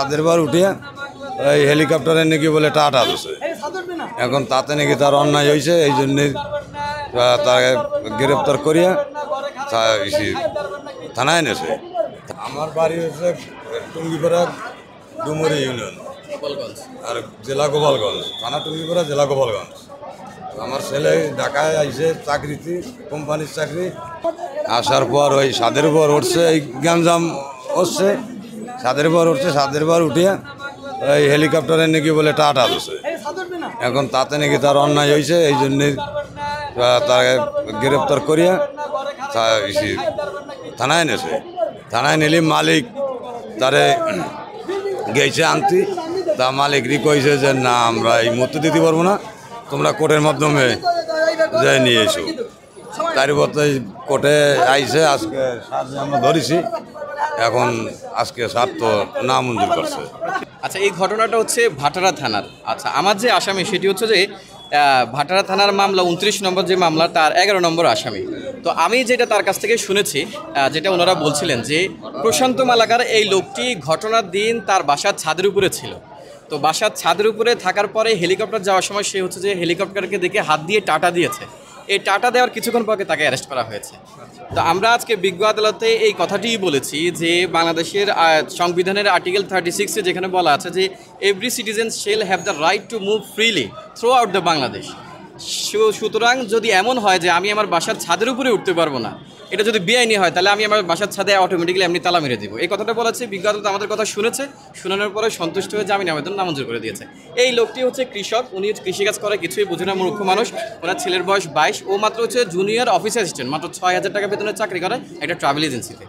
তাদের বার উঠিয়ে এই হেলিকপ্টারে নাকি বলে টাটা দিছে। এখন তাতে নাকি তার অন্যায় হয়েছে, এই জন্যে তাকে গ্রেপ্তার করিয়া থানায় এনেছে। আমার বাড়ি হচ্ছে টুঙ্গিপাড়া ডুমুরি ইউনিয়ন আর জেলা গোপালগঞ্জ, থানা টুঙ্গিপাড়া, জেলা গোপালগঞ্জ। আমার ছেলে ঢাকায় আইসে চাকরিতে, কোম্পানির চাকরি। আসার পর ওই ছাদের উপর উঠছে, এই গ্যাঞ্জাম হচ্ছে, ছাদের উপর উঠছে, ছাদের উপর উঠিয়ে এই হেলিকপ্টারে নাকি বলে টাটা দিছে। এখন তাতে নাকি তার অন্যায় হয়েছে, এই জন্যে তাকে গ্রেপ্তার করিয়া থানায় এনেছে। থানায় নিলে মালিক তারে গেছে আনতে, তা মালিকরি কইছে যে না, আমরা এই মুহূর্তে দিতে পারবো না, তোমরা কোর্টের মাধ্যমে যাই নিয়ে এসো। তার পথে কোর্টে আইসে, আজকে আমরা ধরেছি। এখন আজকে স্যার তো না মঞ্জুর করছে। আচ্ছা, এই ঘটনাটা হচ্ছে ভাটারা থানার। আচ্ছা, আমার যে আসামি সেটি হচ্ছে যে ভাটারা থানার মামলা 29 নম্বর যে মামলা, তার 11 নম্বর আসামি। তো আমি যেটা তার কাছ থেকে শুনেছি, যেটা ওনারা বলছিলেন যে প্রশান্ত মালাকার এই লোকটি ঘটনার দিন তার বাসার ছাদের উপরে ছিল। তো বাসার ছাদের উপরে থাকার পরে হেলিকপ্টার যাওয়ার সময় সে হচ্ছে যে হেলিকপ্টারকে দেখে হাত দিয়ে টাটা দিয়েছে। এই টাটা দেওয়ার কিছুক্ষণ পরে তাকে অ্যারেস্ট করা হয়েছে। তো আমরা আজকে বিজ্ঞ আদালতে এই কথাটিই বলেছি যে বাংলাদেশের সংবিধানের আর্টিকেল 36-এ যেখানে বলা আছে যে every citizen shall have the right to move freely through out the Bangladesh. সুতরাং যদি এমন হয় যে আমি আমার বাসার ছাদের উপরে উঠতে পারবো না, এটা যদি বেআইনি হয়, তাহলে আমি আমার বাসার ছাদে অটোমেটিক্যালি এমনি তালা মেরে দিব। এই কথাটা বলেছে বিজ্ঞ আদালত, আমাদের কথা শুনেছে, শোনানোর পরে সন্তুষ্ট হয়ে জামিন আবেদন নামঞ্জুর করে দিয়েছে। এই লোকটি হচ্ছে কৃষক, উনি কৃষিকাজ করে, কিছুই বুঝে না, মূর্খ মানুষ। ওনার ছেলের বয়স 22, ও মাত্র হচ্ছে জুনিয়র অফিস অ্যাসিস্ট্যান্ট, মাত্র 6,000 টাকা বেতনের চাকরি করে একটা ট্রাভেল এজেন্সিতে।